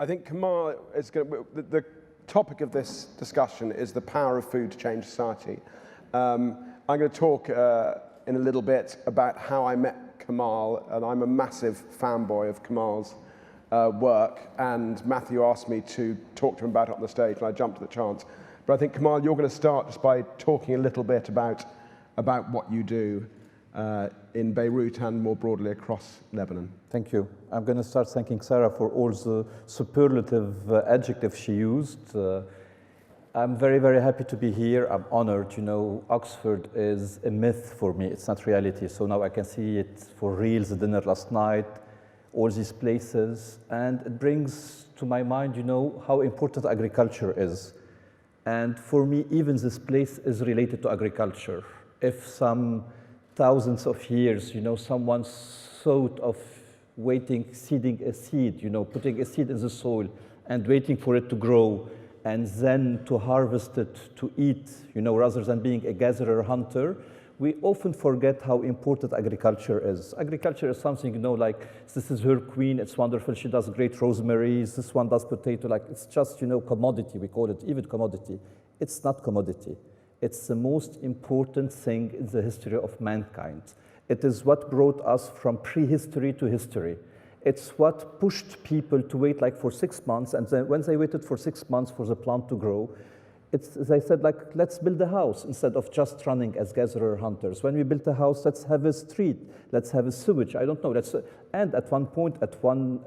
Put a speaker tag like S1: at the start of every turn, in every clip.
S1: I think Kamal is going to, the topic of this discussion is the power of food to change society. I'm going to talk in a little bit about how I met Kamal, and I'm a massive fanboy of Kamal's work, and Matthew asked me to talk to him about it on the stage, and I jumped at the chance. But I think, Kamal, you're going to start just by talking a little bit about what you do in Beirut and more broadly across Lebanon.
S2: Thank you. I'm going to start thanking Sarah for all the superlative adjectives she used. I'm very, very happy to be here. I'm honored. You know, Oxford is a myth for me. It's not reality. So now I can see it for real, the dinner last night, all these places. And it brings to my mind, you know, how important agriculture is. And for me, even this place is related to agriculture. If some thousands of years, you know, someone thought of seeding a seed, you know, putting a seed in the soil and waiting for it to grow and then to harvest it to eat, you know, rather than being a gatherer-hunter, we often forget how important agriculture is. Agriculture is something, you know, like, this is her queen, it's wonderful, she does great rosemary, this one does potato, like, it's just, you know, commodity, we call it, even commodity. It's not commodity. It's the most important thing in the history of mankind. It is what brought us from prehistory to history. It's what pushed people to wait like for 6 months, and then when they waited for 6 months for the plant to grow, they said, like, let's build a house instead of just running as gatherer-hunters. When we built a house, let's have a street, let's have a sewage, I don't know. And at one point, at one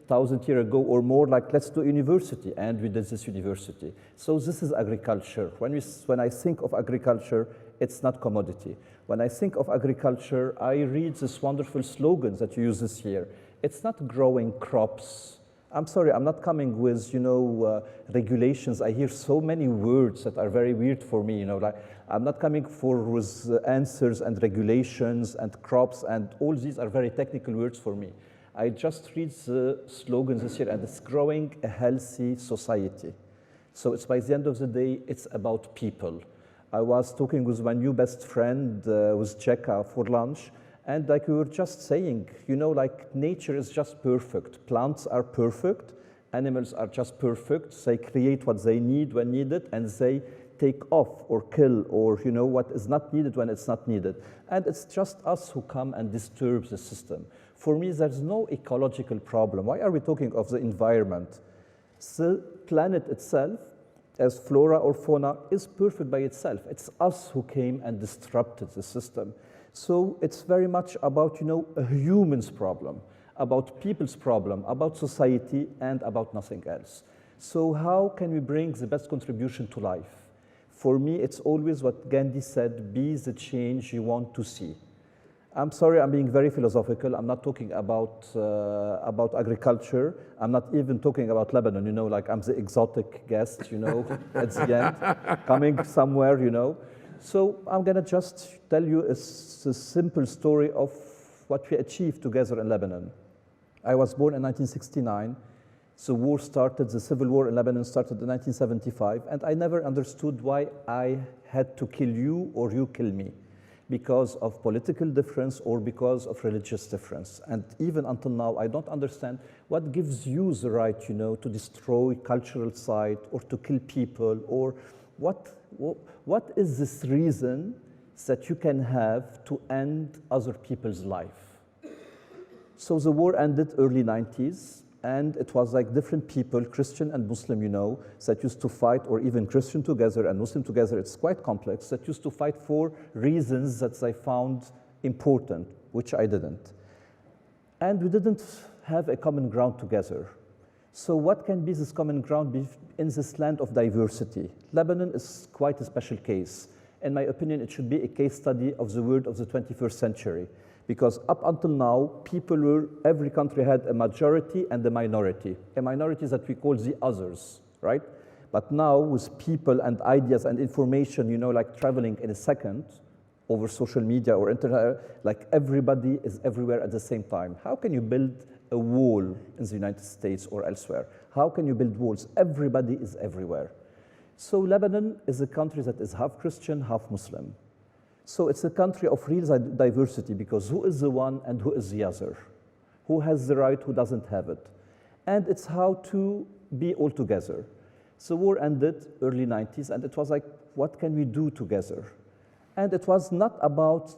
S2: 1,000 years ago or more, like, let's do a university, and we did this university. So this is agriculture. When I think of agriculture, it's not commodity. When I think of agriculture, I read this wonderful slogans that you use this year. It's not growing crops. I'm sorry, I'm not coming with, you know, regulations. I hear so many words that are very weird for me, you know, like, I'm not coming with answers and regulations and crops, and all these are very technical words for me. I just read the slogans this year, and it's growing a healthy society. So it's, by the end of the day, it's about people. I was talking with my new best friend, with Cheka, for lunch, and like we were just saying, you know, like, nature is just perfect. Plants are perfect, animals are just perfect. They create what they need when needed, and they take off or kill or, you know, what is not needed when it's not needed. And it's just us who come and disturb the system. For me, there's no ecological problem. Why are we talking of the environment? The planet itself, as flora or fauna, is perfect by itself. It's us who came and disrupted the system. So it's very much about, you know, a human's problem, about people's problem, about society, and about nothing else. So how can we bring the best contribution to life? For me, it's always what Gandhi said, be the change you want to see. I'm sorry, I'm being very philosophical. I'm not talking about agriculture. I'm not even talking about Lebanon, you know, like, I'm the exotic guest, you know, at the end, coming somewhere, you know. So I'm gonna just tell you a simple story of what we achieved together in Lebanon. I was born in 1969. The war started, the civil war in Lebanon started in 1975, and I never understood why I had to kill you or you kill me, because of political difference or because of religious difference. And even until now, I don't understand what gives you the right, you know, to destroy cultural site or to kill people, or what is this reason that you can have to end other people's life? So the war ended early 90s, and it was like different people, Christian and Muslim, you know, that used to fight, or even Christian together and Muslim together, it's quite complex, that used to fight for reasons that they found important, which I didn't. And we didn't have a common ground together. So what can be this common ground in this land of diversity? Lebanon is quite a special case. In my opinion, it should be a case study of the world of the 21st century. Because up until now, every country had a majority and a minority. A minority that we call the others, right? But now with people and ideas and information, you know, like traveling in a second over social media or internet, like everybody is everywhere at the same time. How can you build a wall in the United States or elsewhere? How can you build walls? Everybody is everywhere. So Lebanon is a country that is half Christian, half Muslim. So it's a country of real diversity, because who is the one and who is the other? Who has the right, who doesn't have it? and it's how to be all together. So war ended early 90s, and it was like, what can we do together? And it was not about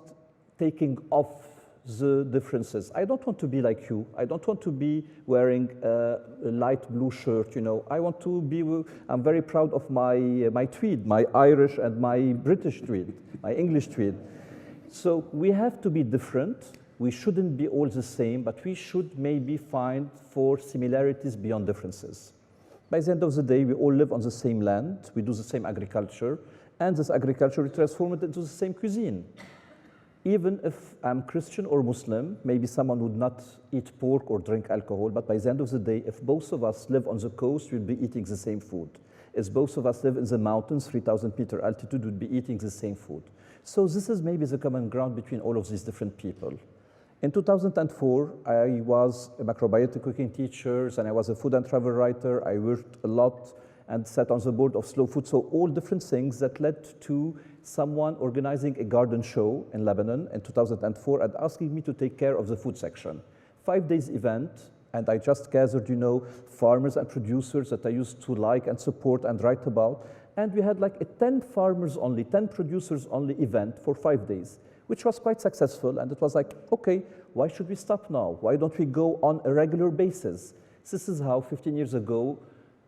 S2: taking off the differences. I don't want to be like you. I don't want to be wearing a light blue shirt, you know. I want to be, I'm very proud of my tweed, my Irish and my British tweed, my English tweed. So we have to be different. We shouldn't be all the same, but we should maybe find for similarities beyond differences. By the end of the day, we all live on the same land, we do the same agriculture, and this agriculture, we transform it into the same cuisine. Even if I'm Christian or Muslim, maybe someone would not eat pork or drink alcohol, but by the end of the day, if both of us live on the coast, we'll be eating the same food. If both of us live in the mountains, 3,000 meter altitude, we'll be eating the same food. So this is maybe the common ground between all of these different people. In 2004, I was a microbiota cooking teacher, and I was a food and travel writer. I worked a lot and sat on the board of Slow Food, so all different things that led to someone organizing a garden show in Lebanon in 2004 and asking me to take care of the food section. 5 days event, and I just gathered, you know, farmers and producers that I used to like and support and write about, and we had like a 10 farmers only, 10 producers only event for 5 days, which was quite successful, and it was like, okay, why should we stop now? Why don't we go on a regular basis? This is how 15 years ago,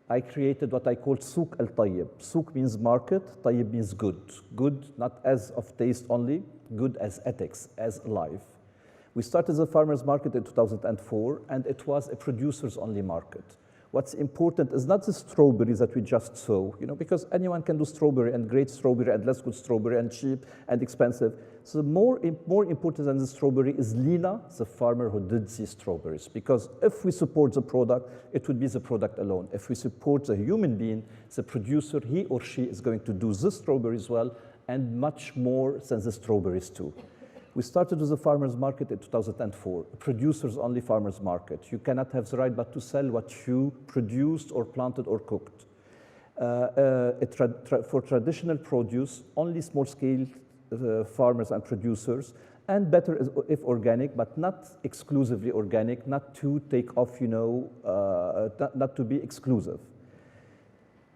S2: I created what I called Souk al-Tayyib. Souk means market, Tayyib means good. Good, not as of taste only, good as ethics, as life. We started the farmers market in 2004, and it was a producers only market. What's important is not the strawberries that we just sow, you know, because anyone can do strawberry and great strawberry and less good strawberry and cheap and expensive. So more important than the strawberry is Lina, the farmer who did these strawberries. Because if we support the product, it would be the product alone. If we support the human being, the producer, he or she is going to do the strawberries well and much more than the strawberries too. We started with the farmers market in 2004, producers only farmers market. You cannot have the right but to sell what you produced or planted or cooked. For traditional produce, only small scale farmers and producers, and better if organic, but not exclusively organic, not to take off, you know, not to be exclusive.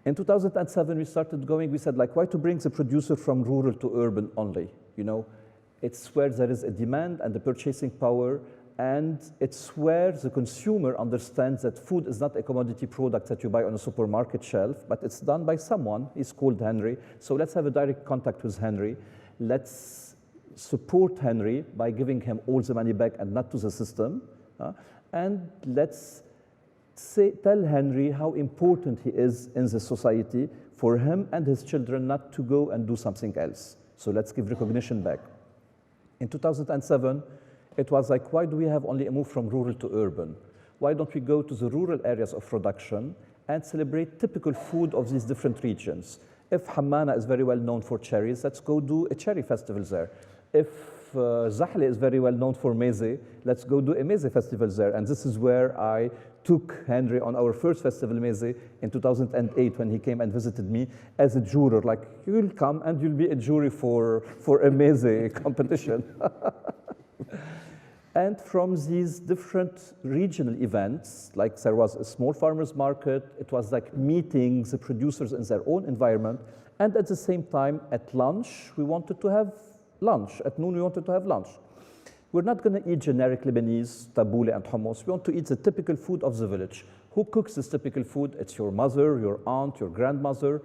S2: In 2007, we started going, we said, like, why to bring the producer from rural to urban only, you know? It's where there is a demand and the purchasing power, and it's where the consumer understands that food is not a commodity product that you buy on a supermarket shelf, but it's done by someone. He's called Henry. So let's have a direct contact with Henry. Let's support Henry by giving him all the money back and not to the system. And let's tell Henry how important he is in the society for him and his children not to go and do something else. So let's give recognition back. In 2007, it was like, why do we have only a move from rural to urban? Why don't we go to the rural areas of production and celebrate typical food of these different regions? If Hammana is very well known for cherries, let's go do a cherry festival there. If Zahle is very well known for meze, let's go do a meze festival there. And this is where I took Henry on our first festival meze in 2008 when he came and visited me as a juror. Like, you'll come and you'll be a jury for a meze competition. And from these different regional events, like there was a small farmers market, it was like meeting the producers in their own environment, and at the same time, at lunch, we wanted to have lunch. At noon, we wanted to have lunch. We're not going to eat generic Lebanese, tabbouleh and hummus. We want to eat the typical food of the village. Who cooks this typical food? It's your mother, your aunt, your grandmother.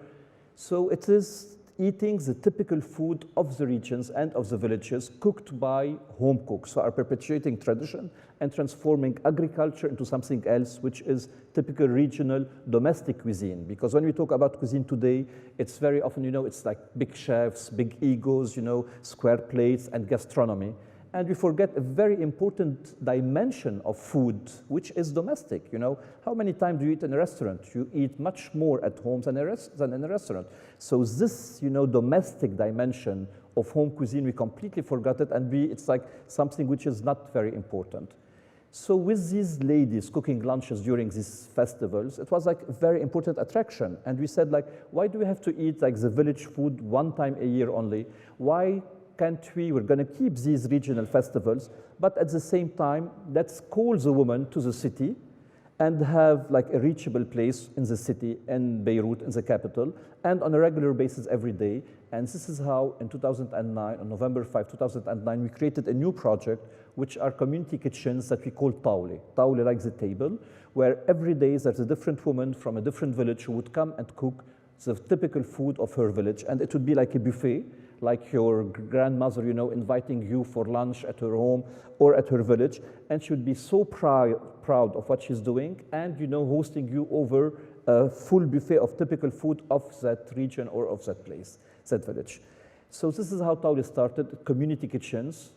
S2: So it is eating the typical food of the regions and of the villages cooked by home cooks. So are perpetuating tradition and transforming agriculture into something else, which is typical regional domestic cuisine. Because when we talk about cuisine today, it's very often, you know, it's like big chefs, big egos, you know, square plates and gastronomy. And we forget a very important dimension of food, which is domestic. You know, how many times do you eat in a restaurant? You eat much more at home than in a restaurant. So this, you know, domestic dimension of home cuisine, we completely forgot it, and it's like something which is not very important. So with these ladies cooking lunches during these festivals, it was like a very important attraction. And we said, like, why do we have to eat like the village food one time a year only? Why can't we're going to keep these regional festivals, but at the same time, let's call the woman to the city and have like a reachable place in the city, in Beirut, in the capital, and on a regular basis every day. And this is how in 2009, on November 5, 2009, we created a new project, which are community kitchens that we call tawle. Tawle like the table, where every day there's a different woman from a different village who would come and cook the typical food of her village. And it would be like a buffet, like your grandmother, inviting you for lunch at her home or at her village. And she would be so proud of what she's doing and, hosting you over a full buffet of typical food of that region or of that place, that village. So this is how Tawle started, community kitchens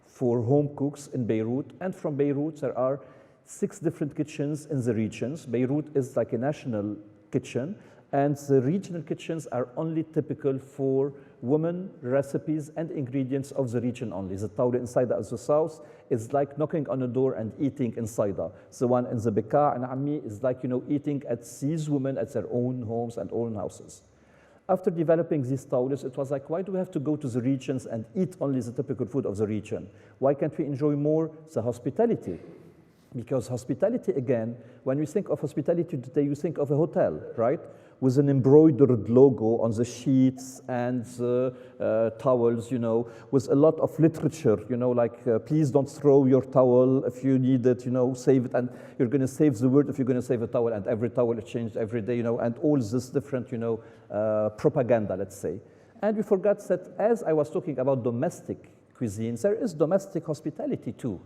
S2: for home cooks in Beirut. And from Beirut, there are 6 different kitchens in the regions. Beirut is like a national kitchen, and the regional kitchens are only typical for women, recipes, and ingredients of the region only. The Tawle inside the south is like knocking on a door and eating inside. The one in the Bekaa and Ammi is like, eating at these women at their own homes and own houses. After developing these tawles, it was like, why do we have to go to the regions and eat only the typical food of the region? Why can't we enjoy more the hospitality? Because hospitality, again, when we think of hospitality today, you think of a hotel, right? With an embroidered logo on the sheets and the towels, with a lot of literature, like please don't throw your towel if you need it, save it, and you're going to save the word if you're going to save a towel, and every towel is changed every day, and all this different, propaganda, let's say. And we forgot that as I was talking about domestic cuisines, there is domestic hospitality too.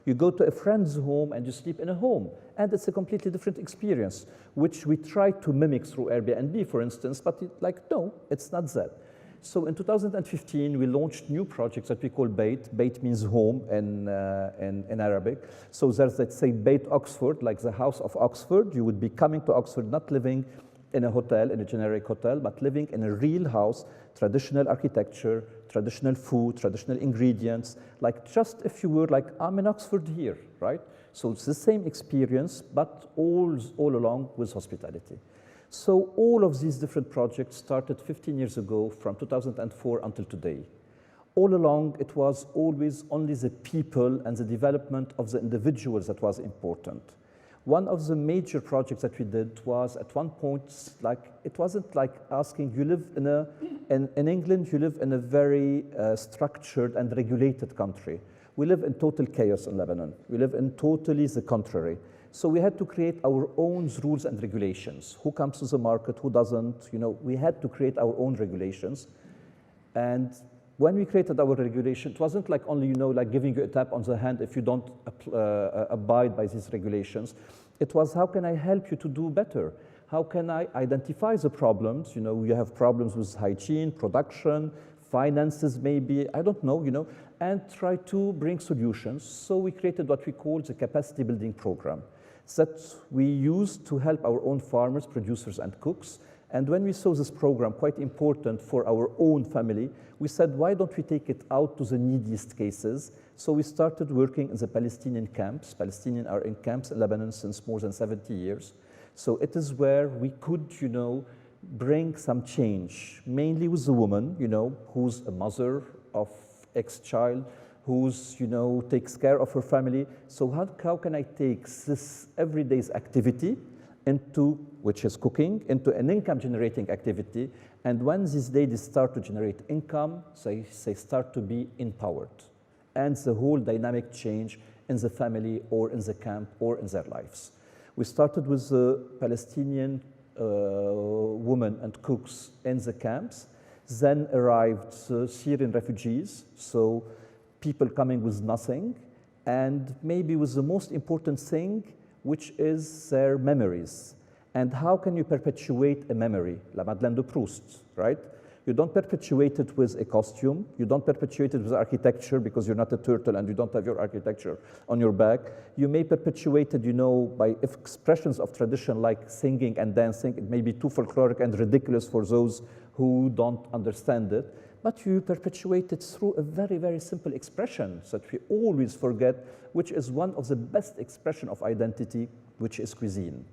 S2: You go to a friend's home and you sleep in a home, and it's a completely different experience, which we try to mimic through Airbnb, for instance, but no, it's not that. So in 2015, we launched new projects that we call Beit. Beit means home in Arabic. So there's, let's say, Beit Oxford, like the house of Oxford. You would be coming to Oxford, not living in a hotel, in a generic hotel, but living in a real house, traditional architecture, traditional food, traditional ingredients, like just if you were like, I'm in Oxford here, right? So it's the same experience, but all along with hospitality. So all of these different projects started 15 years ago, from 2004 until today. All along, it was always only the people and the development of the individuals that was important. One of the major projects that we did was at one point, like, it wasn't like asking, you live in England, you live in a very structured and regulated country. We live in total chaos in Lebanon. We live in totally the contrary. So we had to create our own rules and regulations. Who comes to the market, who doesn't, we had to create our own regulations. And when we created our regulation, it wasn't like only, like giving you a tap on the hand if you don't abide by these regulations. It was, how can I help you to do better? How can I identify the problems? You have problems with hygiene, production, finances maybe, I don't know, and try to bring solutions. So we created what we call the capacity building program that we used to help our own farmers, producers, and cooks. And when we saw this program quite important for our own family, we said, why don't we take it out to the neediest cases? So we started working in the Palestinian camps. Palestinians are in camps in Lebanon since more than 70 years. So it is where we could, bring some change, mainly with the woman, who's a mother of ex-child, who's, takes care of her family. So how can I take this everyday's activity which is cooking, into an income-generating activity, and when these ladies start to generate income, they start to be empowered, and the whole dynamic change in the family or in the camp or in their lives. We started with the Palestinian women and cooks in the camps, then arrived Syrian refugees, so people coming with nothing, and maybe with the most important thing, which is their memories. And how can you perpetuate a memory? La Madeleine de Proust, right? You don't perpetuate it with a costume. You don't perpetuate it with architecture because you're not a turtle and you don't have your architecture on your back. You may perpetuate it, by expressions of tradition like singing and dancing. It may be too folkloric and ridiculous for those who don't understand it. But you perpetuate it through a very, very simple expression that we always forget, which is one of the best expression of identity, which is cuisine.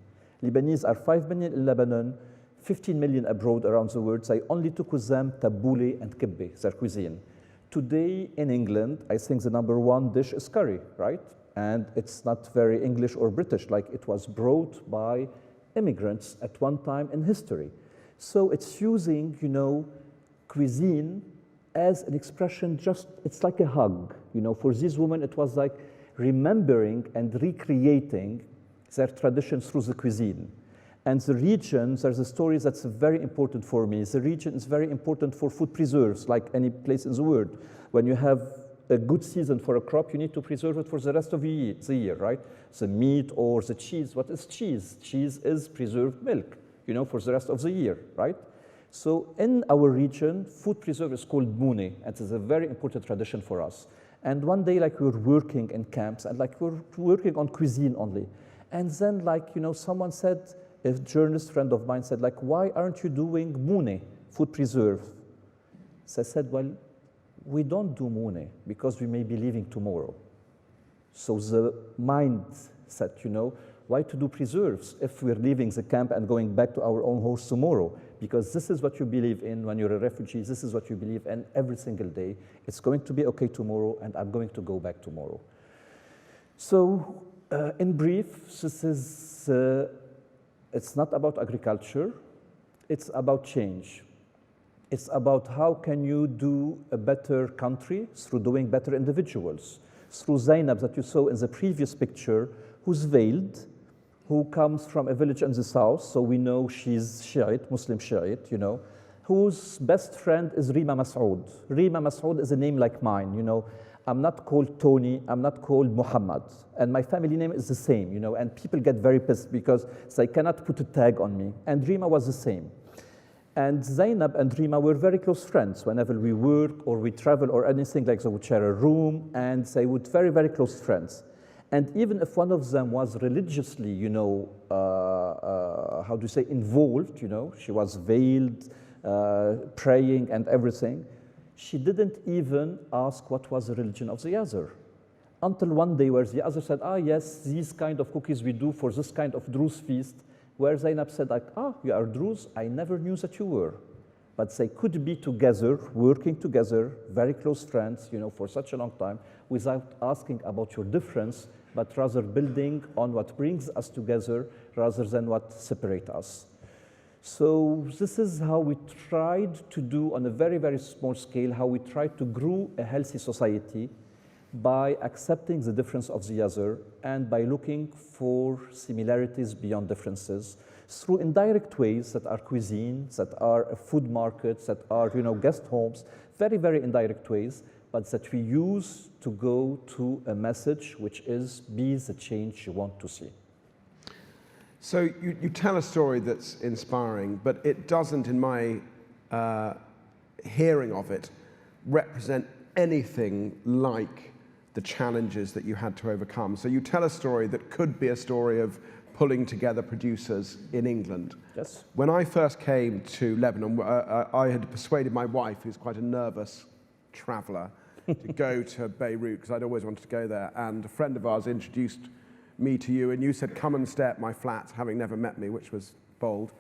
S2: Lebanese are 5 million in Lebanon, 15 million abroad around the world. They only took with them tabbouleh and kibbeh, their cuisine. Today in England, I think the #1 dish is curry, right? and it's not very English or British, like it was brought by immigrants at one time in history. So it's using, you know, cuisine as an expression, just, it's like a hug. You know, for these women, it was like remembering and recreating their traditions through the cuisine. And the region, there's a story that's very important for me. The region is very important for food preserves, like any place in the world. When you have a good season for a crop, you need to preserve it for the rest of the year, right? The meat or the cheese, what is cheese? Cheese is preserved milk, you know, for the rest of the year, right? So in our region, food preserve is called moune, and it's a very important tradition for us. And one day, like, we were working in camps, and like we're working on cuisine only. And then, like, you know, someone said, a journalist friend of mine said, like, why aren't you doing moune, food preserve? So I said, well, we don't do moune because we may be leaving tomorrow. So the mindset, you know, why to do preserves if we're leaving the camp and going back to our own house tomorrow? Because this is what you believe in when you're a refugee, this is what you believe in every single day. It's going to be okay tomorrow, and I'm going to go back tomorrow. So in brief, this is, it's not about agriculture, it's about change. It's about how can you do a better country through doing better individuals. Through Zainab that you saw in the previous picture, who's veiled, who comes from a village in the south, so we know she's Shiite, Muslim Shiite, you know, whose best friend is Rima Masoud. Rima Masoud is a name like mine, you know. I'm not called Tony, I'm not called Muhammad, and my family name is the same, you know, and people get very pissed because they cannot put a tag on me, and Rima was the same. And Zainab and Rima were very close friends. Whenever we work or we travel or anything, like, they would share a room, and they would very, very close friends. And even if one of them was religiously, you know, how do you say, involved, you know, she was veiled, praying and everything, she didn't even ask what was the religion of the other. Until one day where the other said, yes, these kind of cookies we do for this kind of Druze feast, where Zainab said, like, you are Druze, I never knew that you were. But they could be together, working together, very close friends, you know, for such a long time, without asking about your difference, but rather building on what brings us together rather than what separates us. So this is how we tried to do on a very, very small scale, how we tried to grow a healthy society by accepting the difference of the other and by looking for similarities beyond differences through indirect ways that are cuisine, that are food markets, that are, you know, guest homes, very, very indirect ways, but that we use to go to a message which is, be the change you want to see.
S1: So you tell a story that's inspiring, but it doesn't, in my hearing of it, represent anything like the challenges that you had to overcome. So you tell a story that could be a story of pulling together producers in England.
S2: Yes.
S1: When I first came to Lebanon, I had persuaded my wife, who's quite a nervous traveller, to go to Beirut, because I'd always wanted to go there. And a friend of ours introduced me to you, and you said, come and stay at my flat, having never met me, which was bold.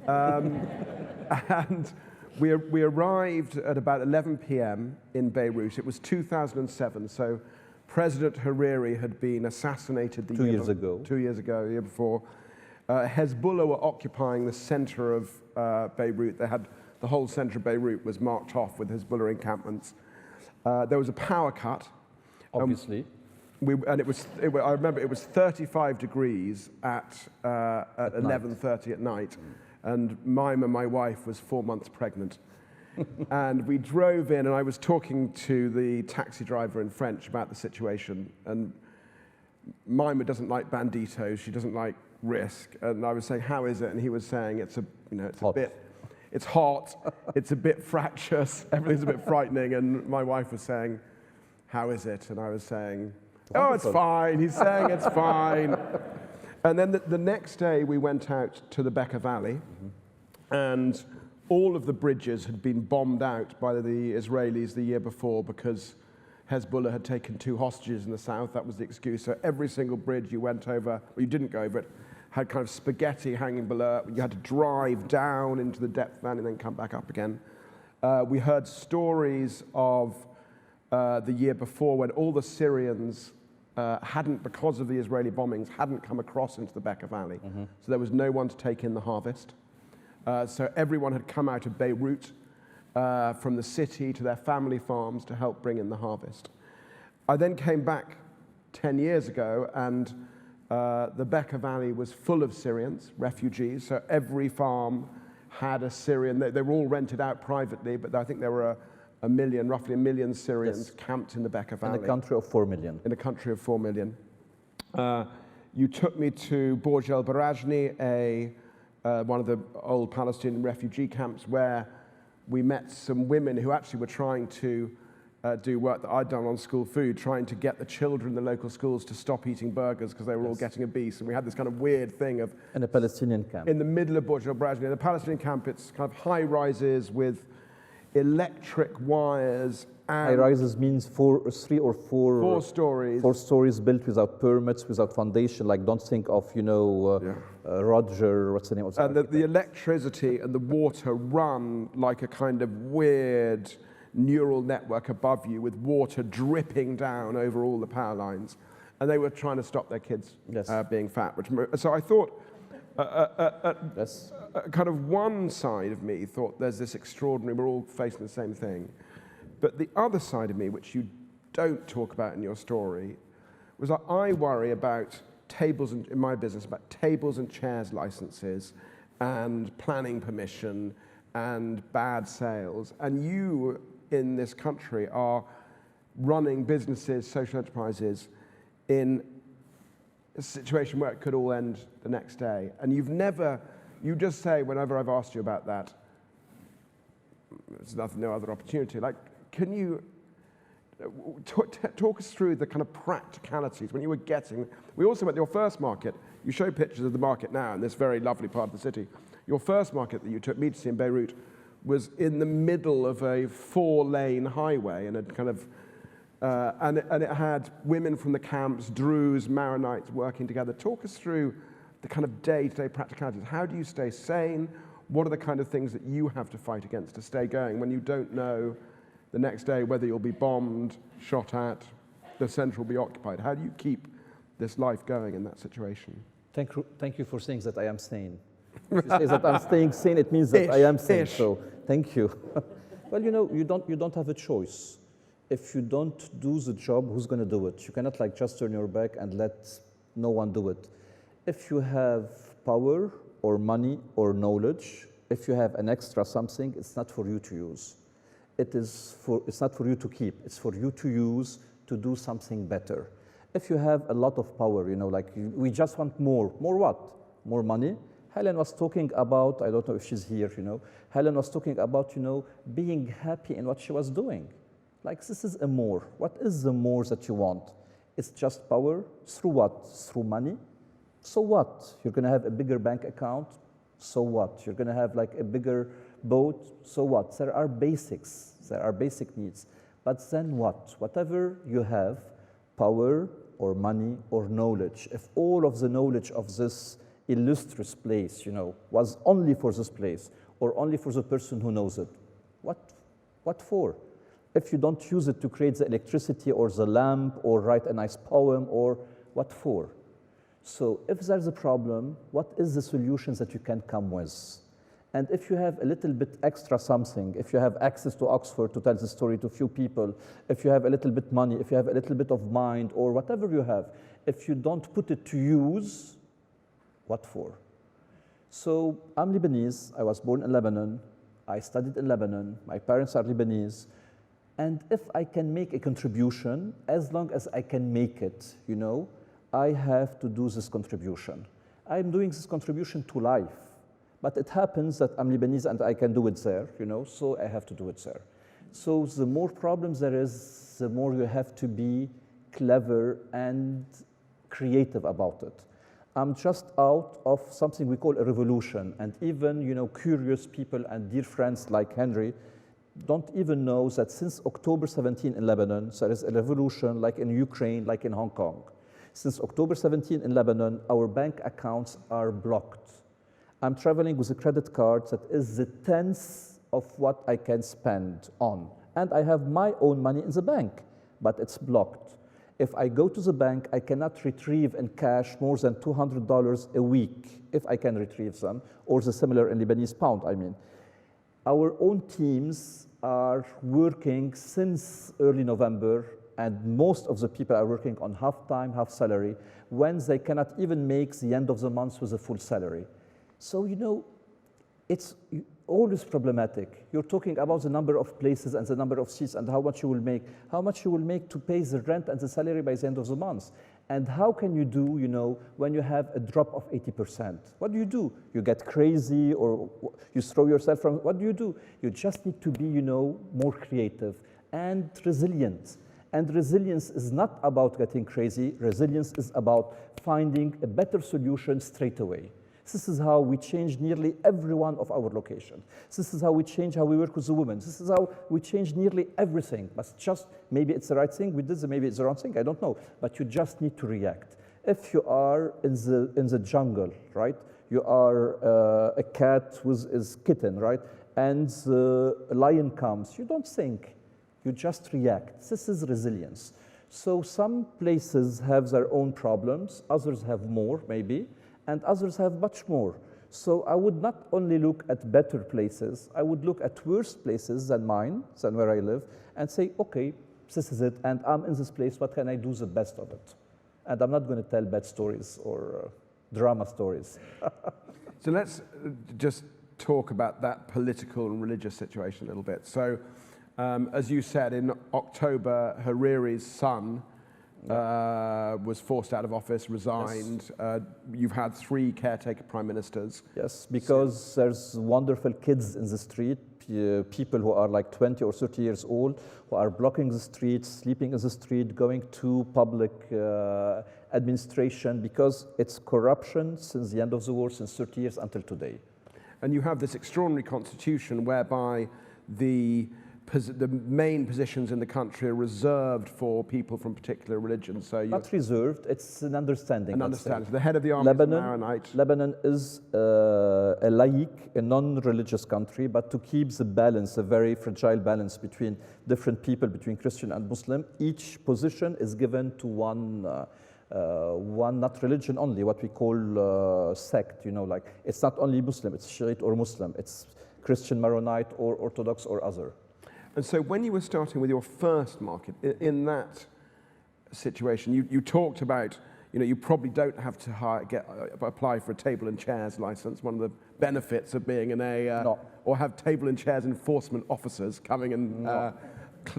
S1: And we arrived at about 11 p.m. in Beirut. It was 2007, so President Hariri had been assassinated
S2: 2 years ago.
S1: 2 years ago, the year before. Hezbollah were occupying the center of Beirut. They had the whole center of Beirut was marked off with Hezbollah encampments. There was a power cut.
S2: Obviously.
S1: I remember it was 35 degrees at 11:30 at night, and Mima, my wife, was 4 months pregnant. And we drove in, and I was talking to the taxi driver in French about the situation, and Mima doesn't like banditos, she doesn't like risk, and I was saying, how is it? And he was saying, it's hot, it's a bit fractious, everything's a bit frightening, and my wife was saying, how is it? And I was saying, oh, it's fine. He's saying it's fine. And then the next day, we went out to the Bekaa Valley, and all of the bridges had been bombed out by the Israelis the year before because Hezbollah had taken 2 hostages in the south. That was the excuse. So every single bridge you went over, well, you didn't go over it, had kind of spaghetti hanging below it. You had to drive down into the depth valley and then come back up again. We heard stories of the year before when all the Syrians hadn't, because of the Israeli bombings, hadn't come across into the Bekaa Valley. So there was no one to take in the harvest. So everyone had come out of Beirut from the city to their family farms to help bring in the harvest. I then came back 10 years ago, and the Bekaa Valley was full of Syrians, refugees. So every farm had a Syrian. They were all rented out privately, but I think there were roughly a million Syrians camped in the Bekaa Valley.
S2: In a country of 4 million.
S1: In a country of 4 million. You took me to Borj el Barajni, one of the old Palestinian refugee camps, where we met some women who actually were trying to do work that I'd done on school food, trying to get the children in the local schools to stop eating burgers because they were all getting obese. And we had this kind of weird thing of...
S2: In a Palestinian camp.
S1: In the middle of Borj el Barajni. In the Palestinian camp, it's kind of high rises with electric wires.
S2: High rises means four stories. 4 stories built without permits, without foundation. Like, don't think of, Roger, what's the name of that?
S1: And the electricity and the water run like a kind of weird neural network above you with water dripping down over all the power lines. And they were trying to stop their kids being fat. So I thought, kind of one side of me thought there's this extraordinary, we're all facing the same thing. But the other side of me, which you don't talk about in your story, was that I worry about in my business, about tables and chairs licenses and planning permission and bad sales. And you in this country are running businesses, social enterprises, in a situation where it could all end the next day. And you just say, whenever I've asked you about that, there's no other opportunity. Like, can you talk us through the kind of practicalities when you were we also went to your first market. You show pictures of the market now in this very lovely part of the city. Your first market that you took me to see in Beirut was in the middle of a 4-lane highway, and it kind of, and it had women from the camps, Druze, Maronites working together. Talk us through the kind of day-to-day practicalities. How do you stay sane? What are the kind of things that you have to fight against to stay going when you don't know the next day whether you'll be bombed, shot at, the centre will be occupied? How do you keep this life going in that situation?
S2: Thank you for saying that I am sane. If you say that I'm staying sane, it means that I am sane. So thank you. Well, you don't have a choice. If you don't do the job, who's going to do it? You cannot just turn your back and let no one do it. If you have power or money or knowledge, if you have an extra something, it's not for you to use. It's not for you to keep. It's for you to use to do something better. If you have a lot of power, we just want more. More what? More money? Helen was talking about, I don't know if she's here, Helen was talking about, being happy in what she was doing. This is a more. What is the more that you want? It's just power. Through what? Through money. So what? You're going to have a bigger bank account. So what? You're going to have a bigger boat. So what? There are basics. There are basic needs. But then what? Whatever you have, power or money or knowledge, if all of the knowledge of this illustrious place, was only for this place or only for the person who knows it, what for? If you don't use it to create the electricity or the lamp or write a nice poem, or what for? So if there's a problem, what is the solutions that you can come with? And if you have a little bit extra something, if you have access to Oxford to tell the story to a few people, if you have a little bit money, if you have a little bit of mind, or whatever you have, if you don't put it to use, what for? So I'm Lebanese. I was born in Lebanon. I studied in Lebanon. My parents are Lebanese. And if I can make a contribution, as long as I can make it, I have to do this contribution. I'm doing this contribution to life. But it happens that I'm Lebanese and I can do it there, so I have to do it there. So the more problems there is, the more you have to be clever and creative about it. I'm just out of something we call a revolution, and even curious people and dear friends like Henry don't even know that since October 17 in Lebanon, there is a revolution like in Ukraine, like in Hong Kong. Since October 17 in Lebanon, our bank accounts are blocked. I'm traveling with a credit card that is the 10th of what I can spend on. And I have my own money in the bank, but it's blocked. If I go to the bank, I cannot retrieve in cash more than $200 a week, if I can retrieve them, or the similar in Lebanese pound, I mean. Our own teams are working since early November, and most of the people are working on half-time, half-salary, when they cannot even make the end of the month with a full salary. So, you know, it's always problematic. You're talking about the number of places and the number of seats and how much you will make to pay the rent and the salary by the end of the month. And how can you do, you know, when you have a drop of 80%? What do? You get crazy or you throw yourself from, what do? You just need to be, you know, more creative and resilient. And resilience is not about getting crazy. Resilience is about finding a better solution straight away. This is how we change nearly every one of our locations. This is how we change how we work with the women. This is how we change nearly everything. But just, maybe it's the right thing we did, maybe it's the wrong thing, I don't know. But you just need to react. If you are in the jungle, right? You are a cat with his kitten, right? And a lion comes, you don't think, you just react. This is resilience. So some places have their own problems, others have more, maybe, and others have much more. So I would not only look at better places, I would look at worse places than mine, than where I live, and say, okay, this is it, and I'm in this place, what can I do the best of it? And I'm not going to tell bad stories or drama stories.
S1: So let's just talk about that political and religious situation a little bit. So, as you said, in October, Hariri's son was forced out of office, resigned. Yes. You've had 3 caretaker prime ministers.
S2: Yes, because there's wonderful kids in the street, people who are like 20 or 30 years old, who are blocking the streets, sleeping in the street, going to public administration, because it's corruption since the end of the war, since 30 years until today.
S1: And you have this extraordinary constitution whereby the main positions in the country are reserved for people from particular religions. So
S2: not reserved, it's an understanding.
S1: An understanding. So the head of the army is a Maronite.
S2: Lebanon is a laïc, a non-religious country, but to keep the balance, a very fragile balance between different people, between Christian and Muslim, each position is given to one not religion only, what we call sect, you know, like it's not only Muslim, it's Shiite or Muslim, it's Christian, Maronite, or Orthodox or other.
S1: And so when you were starting with your first market, in that situation, you talked about, you know, you probably don't have to apply for a table and chairs license, one of the benefits of being in a, or have table and chairs enforcement officers coming and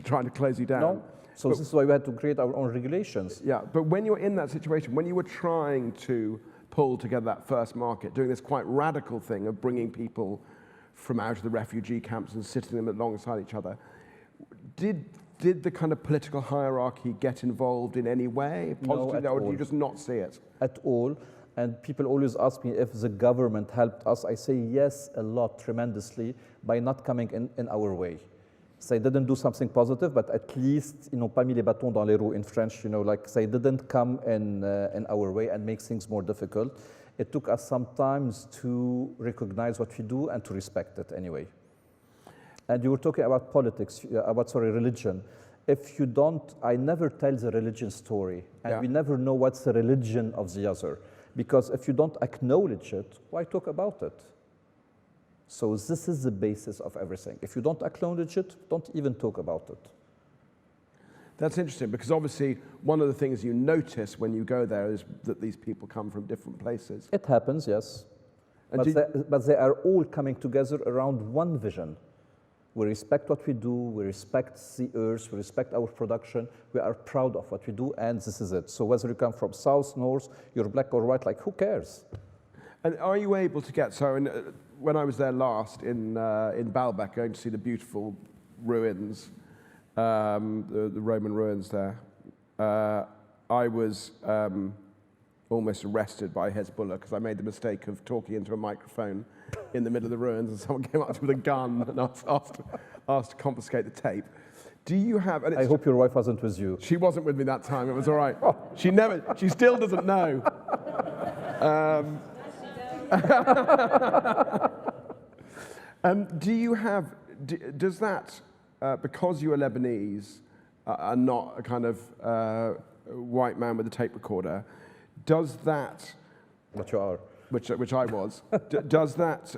S1: trying to close you down.
S2: No. So this is why we had to create our own regulations.
S1: Yeah, but when you're in that situation, when you were trying to pull together that first market, doing this quite radical thing of bringing people from out of the refugee camps and sitting them alongside each other, did the kind of political hierarchy get involved in any way, positively, or did you just not see it?
S2: At all. And people always ask me if the government helped us. I say yes, a lot, tremendously, by not coming in our way. They didn't do something positive, but at least, you know, pas mis les bâtons dans les roues in French, you know, like they didn't come in our way and make things more difficult. It took us some time to recognize what we do and to respect it anyway. And you were talking about politics, religion. If you don't, I never tell the religion story, and we never know what's the religion of the other. Because if you don't acknowledge it, why talk about it? So this is the basis of everything. If you don't acknowledge it, don't even talk about it.
S1: That's interesting, because obviously one of the things you notice when you go there is that these people come from different places.
S2: It happens, yes. But they are all coming together around one vision. We respect what we do, we respect the earth, we respect our production, we are proud of what we do, and this is it. So whether you come from south, north, you're black or white, like who cares?
S1: And are you able to get, so when I was there last in Baalbek, going to see the beautiful ruins, the Roman ruins there, I was almost arrested by Hezbollah because I made the mistake of talking into a microphone in the middle of the ruins, and someone came up to me with a gun and asked to confiscate the tape. Do you have? And
S2: I hope your wife wasn't with you.
S1: She wasn't with me that time. It was all right. She still doesn't know. Do you have? Does that? Because you are Lebanese and not a kind of white man with a tape recorder, does that,
S2: What you are.
S1: which I was, does that,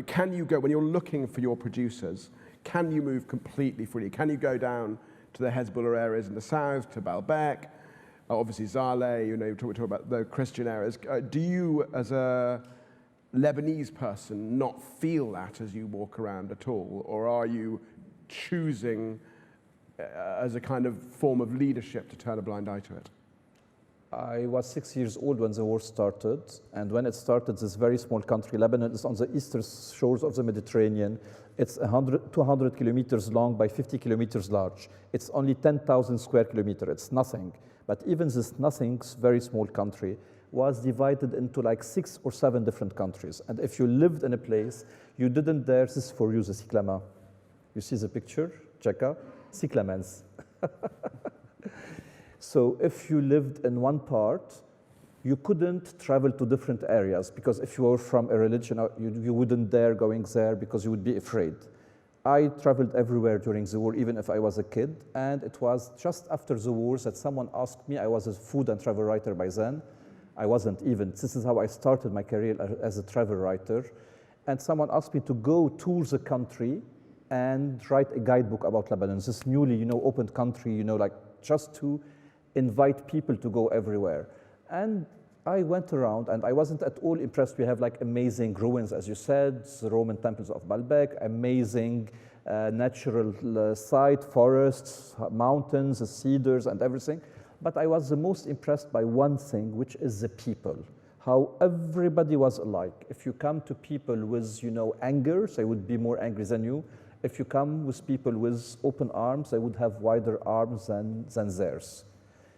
S1: can you go, when you're looking for your producers, can you move completely freely? Can you go down to the Hezbollah areas in the south, to Baalbek, obviously Zaleh, you know, we talk about the Christian areas. Do you, as a Lebanese person, not feel that as you walk around at all? Or are you choosing as a kind of form of leadership to turn a blind eye to it?
S2: I was 6 years old when the war started, and when it started, this very small country, Lebanon, is on the eastern shores of the Mediterranean. It's 200 kilometers long by 50 kilometers large. It's only 10,000 square kilometers. It's nothing. But even this nothing, very small country, was divided into like 6 or 7 different countries. And if you lived in a place, you didn't dare, this is for you, the Siklama. You see the picture? Cheka? Siklamens. So if you lived in one part, you couldn't travel to different areas, because if you were from a religion, you wouldn't dare going there because you would be afraid. I traveled everywhere during the war, even if I was a kid, and it was just after the wars that someone asked me. I was a food and travel writer by then. I wasn't even. This is how I started my career as a travel writer. And someone asked me to go tour the country and write a guidebook about Lebanon, this newly, opened country, like just to invite people to go everywhere. And I went around and I wasn't at all impressed. We have like amazing ruins, as you said, the Roman temples of Baalbek, amazing natural site, forests, mountains, cedars and everything. But I was the most impressed by one thing, which is the people, how everybody was alike. If you come to people with, anger, they would be more angry than you. If you come with people with open arms, they would have wider arms than theirs.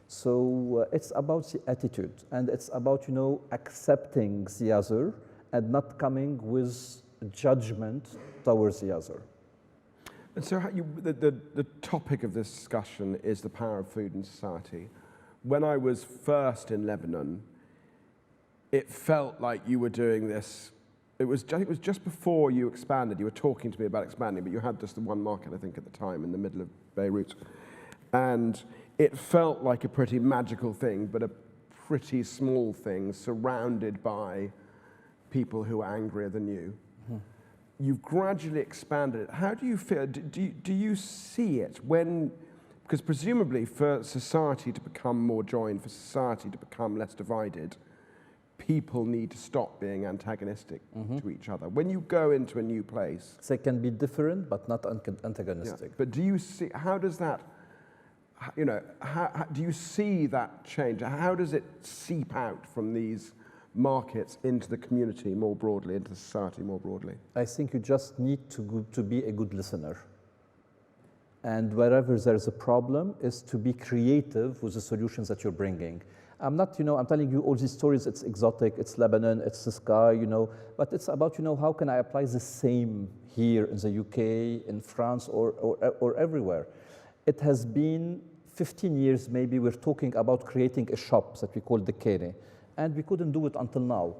S2: So it's about the attitude, and it's about, accepting the other and not coming with judgment towards the other.
S1: And so the topic of this discussion is the power of food in society. When I was first in Lebanon, it felt like you were doing this. It was just before you expanded. You were talking to me about expanding, but you had just the one market, I think, at the time in the middle of Beirut. And it felt like a pretty magical thing, but a pretty small thing surrounded by people who are angrier than you. Mm-hmm. You've gradually expanded it. How do you feel? Do you see it when, because presumably for society to become more joined, for society to become less divided, people need to stop being antagonistic to each other. When you go into a new place...
S2: They can be different, but not antagonistic.
S1: Yeah, but do you see, how does that, how do you see that change? How does it seep out from these markets into the community more broadly, into society more broadly?
S2: I think you just need to be a good listener. And wherever there's a problem is to be creative with the solutions that you're bringing. I'm not, I'm telling you all these stories, it's exotic, it's Lebanon, it's the sky, but it's about, how can I apply the same here in the UK, in France, or everywhere. It has been 15 years maybe we're talking about creating a shop that we call the Kere, and we couldn't do it until now.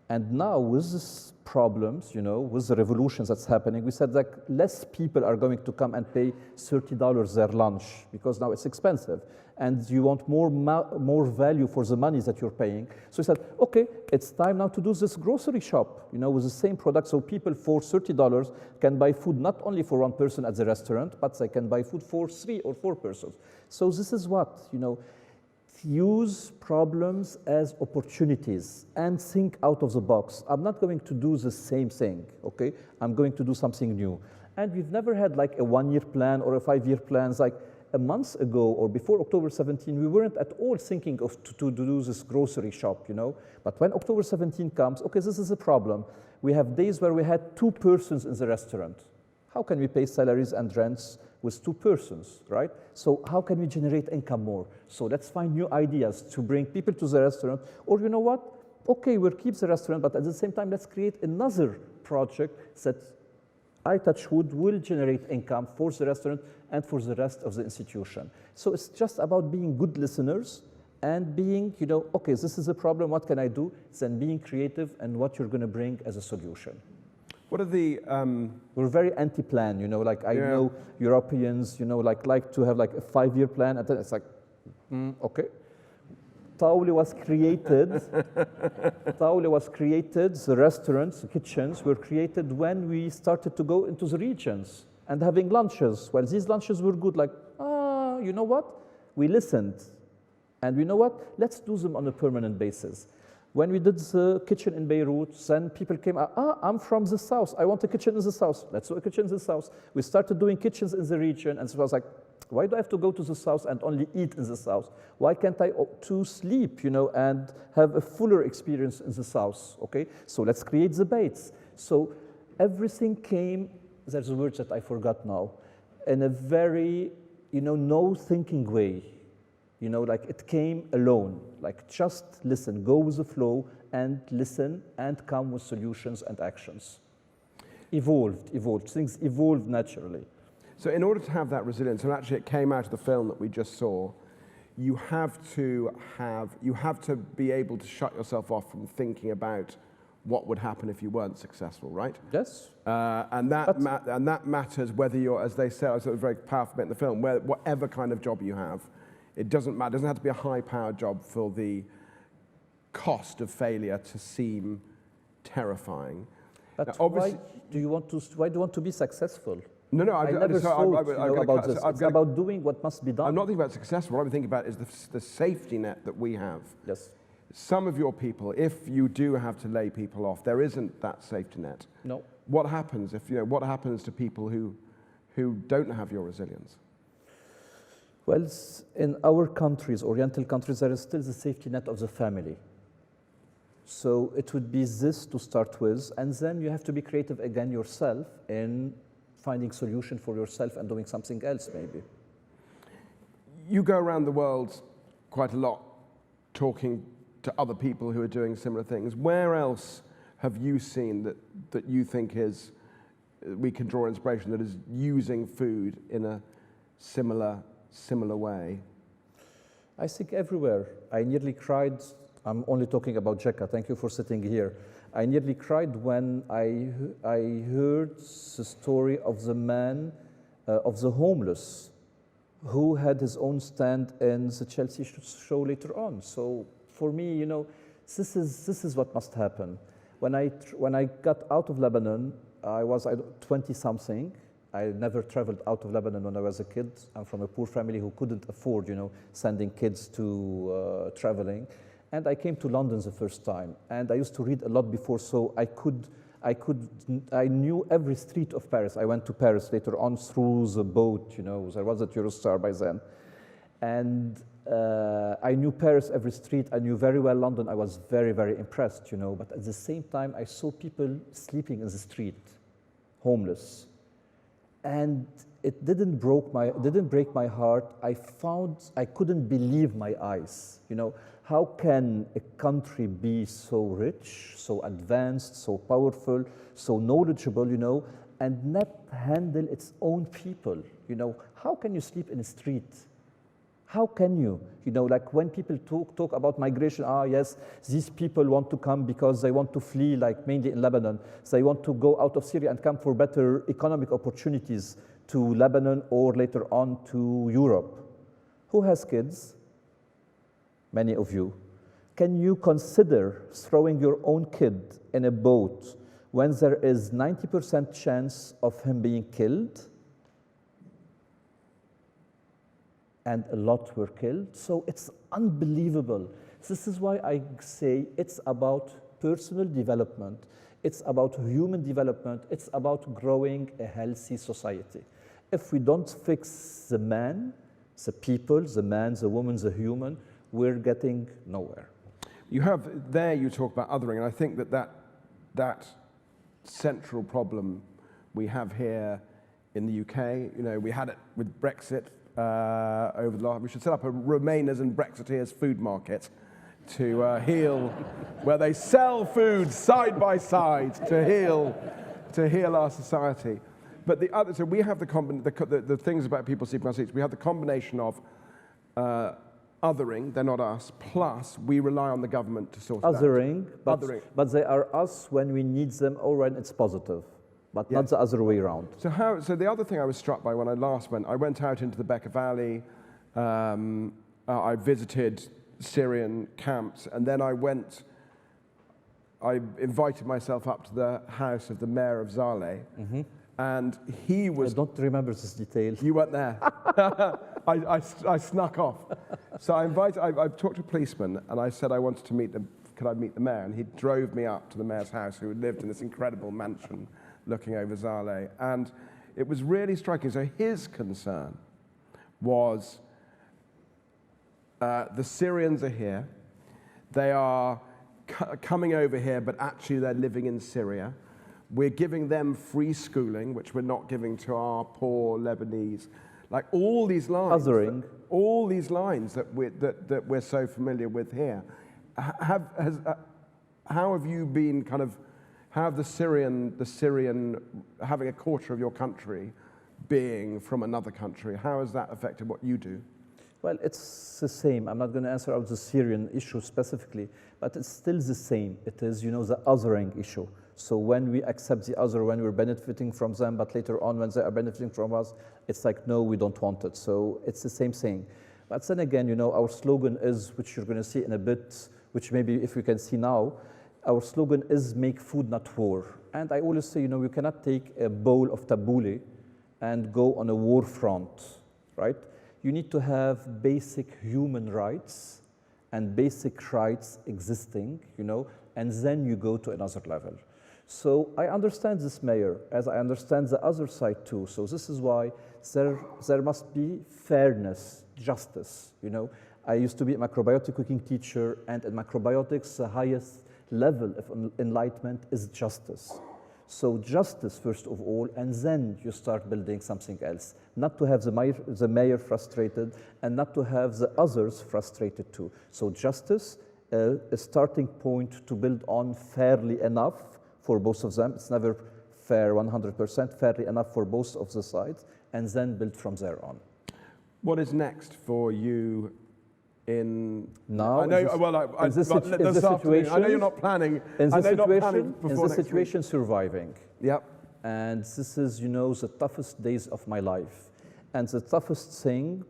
S2: And now with these problems, with the revolutions that's happening, we said that less people are going to come and pay $30 their lunch because now it's expensive. And you want more value for the money that you're paying. So we said, okay, it's time now to do this grocery shop, with the same product. So people for $30 can buy food not only for one person at the restaurant, but they can buy food for 3 or 4 persons. So this is what, use problems as opportunities and think out of the box. I'm not going to do the same thing, okay? I'm going to do something new. And we've never had like a 1-year plan or a 5-year plan. Like a month ago or before October 17, we weren't at all thinking of to do this grocery shop, But when October 17 comes, okay, this is a problem. We have days where we had 2 persons in the restaurant. How can we pay salaries and rents with 2 persons, right? So how can we generate income more? So let's find new ideas to bring people to the restaurant. Or you know what? Okay, we'll keep the restaurant, but at the same time, let's create another project that I Touch Wood will generate income for the restaurant and for the rest of the institution. So it's just about being good listeners and being, okay, this is a problem, what can I do? Then being creative and what you're going to bring as a solution.
S1: What are the...
S2: We're very anti-plan, I know Europeans, like to have like a 5-year plan, and then it's like, Okay. Tauli was created. Tauli was created. The restaurants, the kitchens were created when we started to go into the regions and having lunches. Well, these lunches were good. Like, you know what? We listened, and you know what? Let's do them on a permanent basis. When we did the kitchen in Beirut, then people came out, I'm from the south. I want a kitchen in the south. Let's do a kitchen in the south. We started doing kitchens in the region, and so I was like, why do I have to go to the south and only eat in the south? Why can't I to sleep, and have a fuller experience in the south, okay? So let's create debates. So everything came, there's a word that I forgot now, in a very, no thinking way. Like it came alone, like just listen, go with the flow and listen and come with solutions and actions. Evolved, things evolved naturally.
S1: So in order to have that resilience, and actually it came out of the film that we just saw, you have to be able to shut yourself off from thinking about what would happen if you weren't successful, right?
S2: Yes.
S1: And that matters whether you're, as they said, I thought it was very powerful bit in the film, whatever kind of job you have, it doesn't matter. It doesn't have to be a high-powered job for the cost of failure to seem terrifying.
S2: But why do you want to be successful?
S1: No,
S2: I never thought about this. It's about doing what must be done.
S1: I'm not thinking about successful. What I'm thinking about is the safety net that we have.
S2: Yes.
S1: Some of your people, if you do have to lay people off, there isn't that safety net.
S2: No.
S1: What happens what happens to people who don't have your resilience?
S2: Well, in our countries, Oriental countries, there is still the safety net of the family. So it would be this to start with, and then you have to be creative again yourself in finding solution for yourself and doing something else maybe.
S1: You go around the world quite a lot talking to other people who are doing similar things. Where else have you seen that you think we can draw inspiration, that is using food in a similar way?
S2: I think everywhere. I nearly cried. I'm only talking about Jekka. Thank you for sitting here. I nearly cried when I heard the story of the man, of the homeless, who had his own stand in the Chelsea show later on. So for me, this is what must happen. When I got out of Lebanon, I was 20-something. I never traveled out of Lebanon when I was a kid. I'm from a poor family who couldn't afford, sending kids to traveling. And I came to London the first time, and I used to read a lot before, so I knew every street of Paris. I went to Paris later on through the boat, there was a Eurostar by then. And I knew Paris, every street. I knew very well London. I was very, very impressed, But at the same time, I saw people sleeping in the street, homeless. And it didn't break my heart. I couldn't believe my eyes, How can a country be so rich, so advanced, so powerful, so knowledgeable, and not handle its own people? How can you sleep in a street? How can you? Like when people talk about migration, yes, these people want to come because they want to flee, like mainly in Lebanon. They want to go out of Syria and come for better economic opportunities to Lebanon or later on to Europe. Who has kids? Many of you. Can you consider throwing your own kid in a boat when there is 90% chance of him being killed? And a lot were killed. So it's unbelievable. This is why I say it's about personal development. It's about human development. It's about growing a healthy society. If we don't fix the man, the people, the man, the woman, the human, we're getting nowhere.
S1: You talk about othering, and I think that central problem we have here in the UK, we had it with Brexit over the last, we should set up a Remainers and Brexiteers food market to heal, where they sell food side by side to heal our society. But so we have the things about people sleeping on streets. We have the combination of othering, they're not us, plus we rely on the government to sort it out.
S2: Othering, but they are us when we need them or when it's positive, but not the other way around.
S1: So the other thing I was struck by when I last went, I went out into the Becker Valley, I visited Syrian camps, and then I invited myself up to the house of the mayor of Zaleh, and he was...
S2: I don't remember this detail.
S1: You weren't there. I snuck off. So I talked to a policeman, and I said I wanted to meet could I meet the mayor? And he drove me up to the mayor's house, who lived in this incredible mansion looking over Zaleh. And it was really striking. So his concern was the Syrians are here. They are coming over here, but actually they're living in Syria. We're giving them free schooling, which we're not giving to our poor Lebanese. Like all these lines,
S2: Othering.
S1: all these lines that we're so familiar with here. How have you been how have the Syrian having a quarter of your country being from another country, how has that affected what you do?
S2: Well, it's the same. I'm not going to answer out the Syrian issue specifically, but it's still the same. It is, the othering issue. So when we accept the other, when we're benefiting from them, but later on when they are benefiting from us, it's like, no, we don't want it. So it's the same thing. But then again, our slogan is, which you're going to see in a bit, which maybe if we can see now, our slogan is make food, not war. And I always say, you cannot take a bowl of tabbouleh and go on a war front, right? You need to have basic human rights and basic rights existing, and then you go to another level. So I understand this mayor, as I understand the other side too. So this is why there must be fairness, justice, I used to be a macrobiotic cooking teacher, and in macrobiotics, the highest level of enlightenment is justice. So justice, first of all, and then you start building something else. Not to have the mayor frustrated, and not to have the others frustrated too. So justice, a starting point to build on fairly enough for both of them. It's never fair 100%, fairly enough for both of the sides, and then build from there on.
S1: What is next for you in...
S2: Now,
S1: I know,
S2: in this situation,
S1: I know you're not planning.
S2: In
S1: Before
S2: this situation, surviving.
S1: Yep.
S2: And this is, the toughest days of my life. And the toughest thing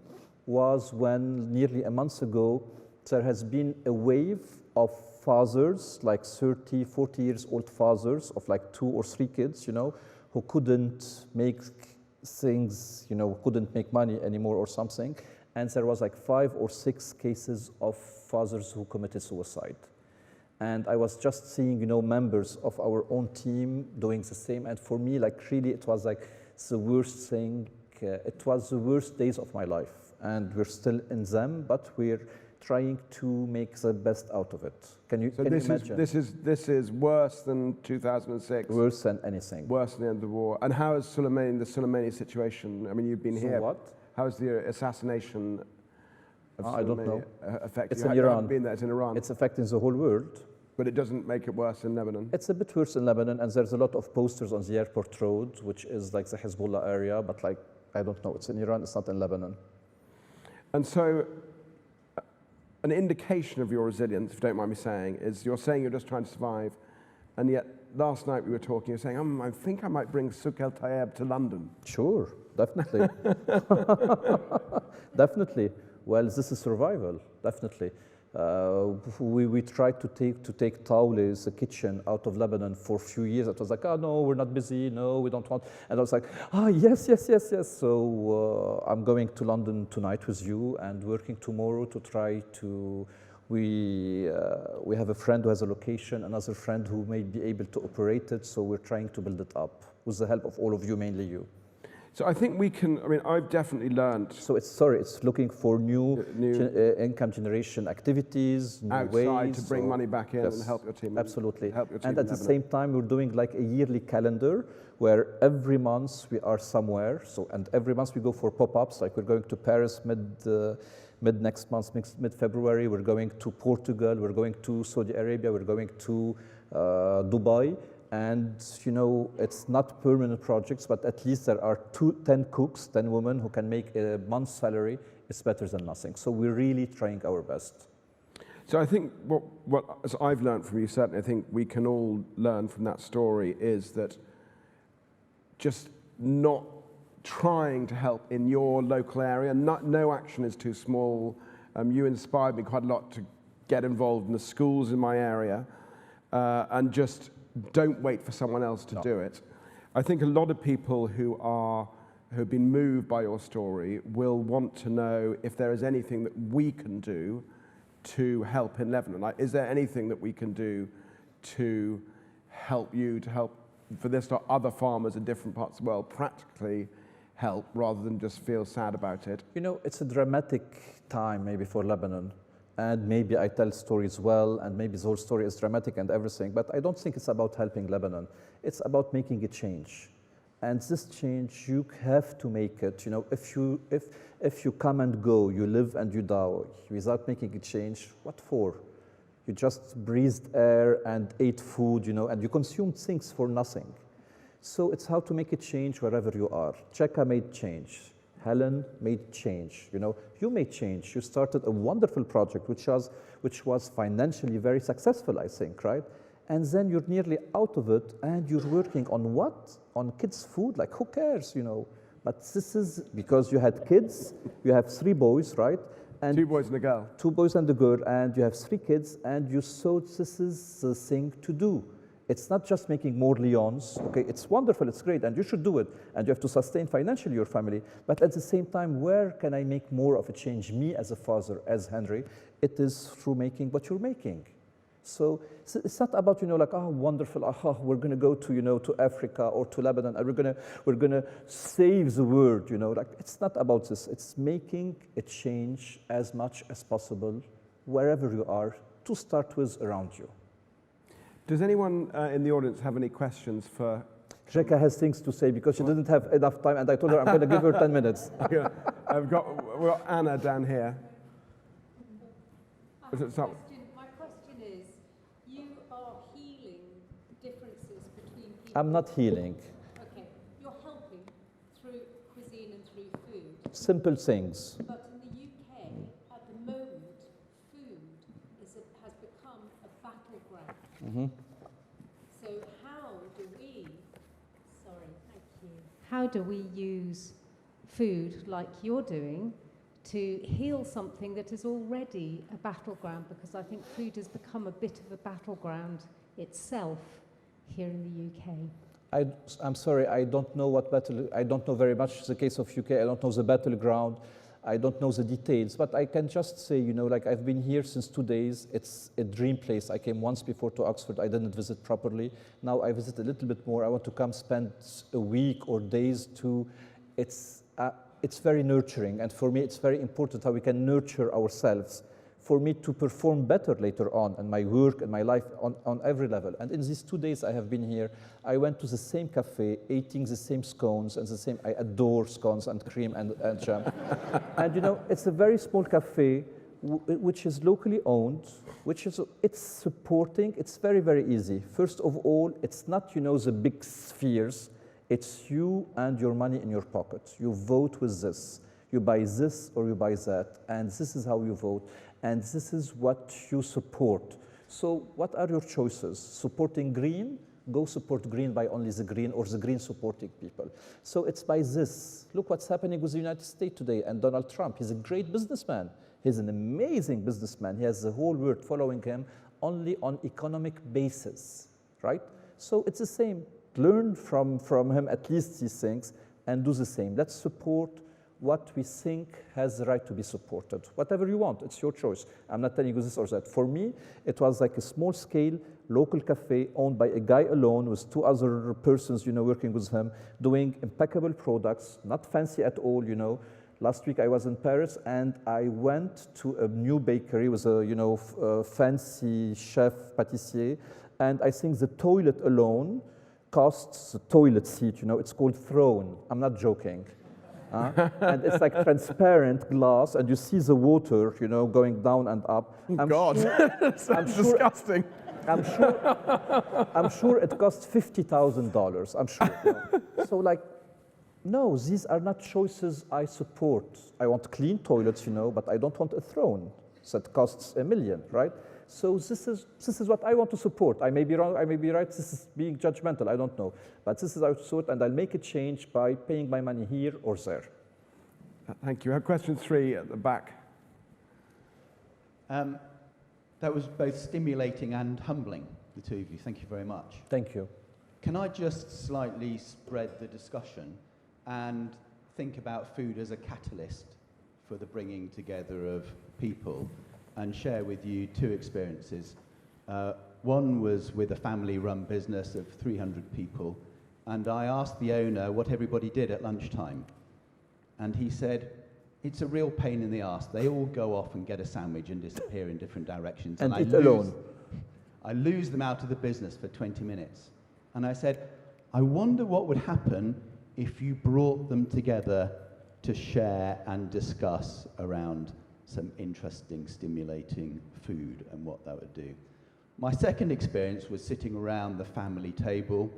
S2: was when nearly a month ago, there has been a wave of fathers, like 30, 40 years old fathers of like 2 or 3 kids, who couldn't make things, couldn't make money anymore or something. And there was like 5 or 6 cases of fathers who committed suicide. And I was just seeing, members of our own team doing the same. And for me, like really, it was like the worst thing. It was the worst days of my life. And we're still in them, but we're trying to make the best out of it. Can you imagine?
S1: This is worse than 2006.
S2: Worse than anything.
S1: Worse than the end of the war. And how is the Soleimani situation? I mean, you've been here.
S2: What?
S1: How is the assassination of Soleimani
S2: I don't know.
S1: affected
S2: It's
S1: you?
S2: in Iran.
S1: Been there. It's in Iran.
S2: It's affecting the whole world.
S1: But it doesn't make it worse in Lebanon.
S2: It's a bit worse in Lebanon, and there's a lot of posters on the airport road, which is like the Hezbollah area, but like, I don't know, it's in Iran, it's not in Lebanon.
S1: And so, an indication of your resilience, if you don't mind me saying, is you're saying you're just trying to survive, and yet last night we were talking, you're saying, I think I might bring Souk El Tayeb to London.
S2: Sure, definitely. Definitely. Well, this is survival, definitely. We tried to take Tawle's kitchen out of Lebanon for a few years. It was like, oh no, we're not busy, no, we don't want. And I was like, yes. So I'm going to London tonight with you and working tomorrow to try to, we have a friend who has a location, another friend who may be able to operate it. So we're trying to build it up with the help of all of you, mainly you.
S1: So I think we can, I've definitely learned.
S2: So it's looking for new income generation activities, new
S1: outside
S2: ways.
S1: to bring money back in and help your team.
S2: Absolutely.
S1: Help your team
S2: and at the same time, we're doing like a yearly calendar where every month we are somewhere. And every month we go for pop-ups, like we're going to Paris mid next month, mid-February. We're going to Portugal, we're going to Saudi Arabia, we're going to Dubai. And, it's not permanent projects, but at least there are 10 cooks, 10 women who can make a month's salary. It's better than nothing. So we're really trying our best.
S1: So I think what as I've learned from you, certainly I think we can all learn from that story, is that just not trying to help in your local area, no action is too small, You inspired me quite a lot to get involved in the schools in my area, and just don't wait for someone else to do it. I think a lot of people who've been moved by your story will want to know if there is anything that we can do to help in Lebanon. Like, is there anything that we can do to help you, to help for this or other farmers in different parts of the world practically help rather than just feel sad about it?
S2: You know, it's a dramatic time maybe for Lebanon, and maybe I tell stories well, and maybe the whole story is dramatic and everything, but I don't think it's about helping Lebanon. It's about making a change. And this change, you have to make it. You know, if you come and go, you live and you die without making a change, what for? You just breathed air and ate food, you know, and you consumed things for nothing. So it's how to make a change wherever you are. Cheka made change. Helen made change. You know, you made change. You started a wonderful project, which was financially very successful, I think, right? And then you're nearly out of it, and you're working on what? On kids' food. Like, who cares, you know? But this is because you had kids. You have 3 boys, right? And
S1: 2 boys and a girl.
S2: 2 boys and a girl, and you have 3 kids, and you thought this is the thing to do. It's not just making more Leons, okay? It's wonderful, it's great, and you should do it, and you have to sustain financially your family. But at the same time, where can I make more of a change? Me as a father, as Henry, it is through making what you're making. So it's not about, you know, like, oh, wonderful, we're going to go to, you know, to Africa or to Lebanon, and we're going to save the world, you know. Like, it's not about this. It's making a change as much as possible wherever you are, to start with around you.
S1: Does anyone in the audience have any questions for?
S2: Jeka has things to say because she didn't have enough time, and I told her I'm going to give her 10 minutes.
S1: Yeah, we've got Anna down here.
S3: My question is, you are healing differences between people.
S2: I'm not healing.
S3: Okay, you're helping through cuisine and through food.
S2: Simple things.
S3: But in the UK, at the moment, food has become a battleground.
S2: Mm-hmm.
S3: So how do we use food like you're doing to heal something that is already a battleground? Because I think food has become a bit of a battleground itself here in the UK.
S2: I'm sorry, I don't know I don't know very much the case of UK. I don't know the battleground. I don't know the details, but I can just say, you know, like, I've been here since 2 days. It's a dream place. I came once before to Oxford. I didn't visit properly. Now I visit a little bit more. I want to come spend a week or days to. It's very nurturing, and for me it's very important how we can nurture ourselves for me to perform better later on in my work and my life on every level. And in these 2 days I have been here, I went to the same cafe, eating the same scones and the same, I adore scones and cream and jam. And you know, it's a very small cafe which is locally owned, it's supporting, it's very, very easy. First of all, it's not, you know, the big spheres, it's you and your money in your pocket. You vote with this. You buy this or you buy that, and this is how you vote, and this is what you support. So what are your choices? Supporting green? Go support green by only the green or the green supporting people. So it's by this. Look what's happening with the United States today and Donald Trump. He's a great businessman. He's an amazing businessman. He has the whole world following him only on economic basis, right? So it's the same. Learn from him at least these things and do the same. Let's support what we think has the right to be supported. Whatever you want, it's your choice. I'm not telling you this or that. For me, it was like a small-scale local cafe owned by a guy alone with 2 other persons, you know, working with him, doing impeccable products, not fancy at all, you know. Last week I was in Paris and I went to a new bakery with a, you know, fancy chef pâtissier, and I think the toilet alone costs the toilet seat, you know, it's called throne. I'm not joking. And it's like transparent glass, and you see the water, you know, going down and up.
S1: Sounds disgusting.
S2: I'm sure it costs $50,000. I'm sure. You know. So, like, no, these are not choices I support. I want clean toilets, you know, but I don't want a throne that costs $1 million, right? So this is what I want to support. I may be wrong, I may be right, this is being judgmental, I don't know. But this is how to support, and I'll make a change by paying my money here or there.
S1: Thank you. I have question 3 at the back.
S4: That was both stimulating and humbling, the two of you. Thank you very much.
S2: Thank you.
S4: Can I just slightly spread the discussion and think about food as a catalyst for the bringing together of people and share with you two experiences. One was with a family-run business of 300 people, and I asked the owner what everybody did at lunchtime. And he said, it's a real pain in the arse. They all go off and get a sandwich and disappear in different directions.
S2: And eat alone.
S4: I lose them out of the business for 20 minutes. And I said, I wonder what would happen if you brought them together to share and discuss around some interesting, stimulating food and what that would do. My second experience was sitting around the family table,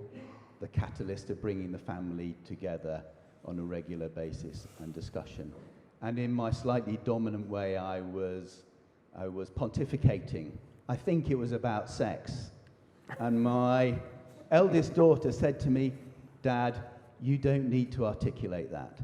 S4: the catalyst of bringing the family together on a regular basis and discussion. And in my slightly dominant way, I was pontificating. I think it was about sex. And my eldest daughter said to me, Dad, you don't need to articulate that.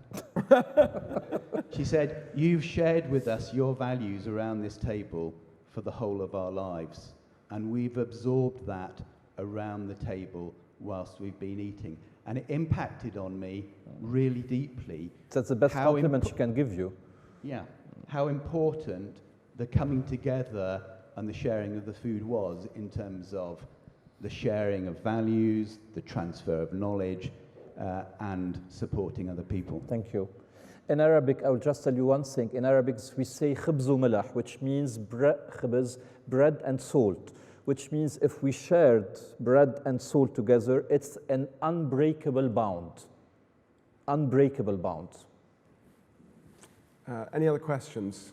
S4: She said, you've shared with us your values around this table for the whole of our lives. And we've absorbed that around the table whilst we've been eating. And it impacted on me really deeply.
S2: That's the best compliment she can give you.
S4: Yeah, how important the coming together and the sharing of the food was in terms of the sharing of values, the transfer of knowledge, and supporting other people.
S2: Thank you. In Arabic, I will just tell you one thing. In Arabic, we say khibz و ملح, which means bread and salt, which means if we shared bread and salt together, it's an unbreakable bond. Unbreakable bond.
S1: Any other questions?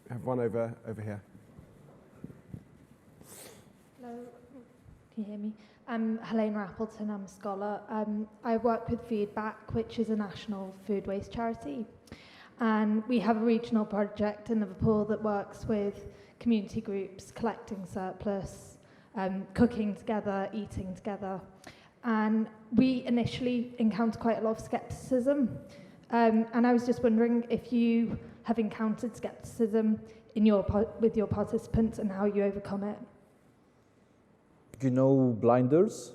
S1: I have one over here.
S5: Hello, can you hear me? I'm Helena Appleton, I'm a scholar. I work with Feedback, which is a national food waste charity. And we have a regional project in Liverpool that works with community groups, collecting surplus, cooking together, eating together. And we initially encountered quite a lot of skepticism. And I was just wondering if you have encountered skepticism in with your participants and how you overcome it.
S2: You know blinders?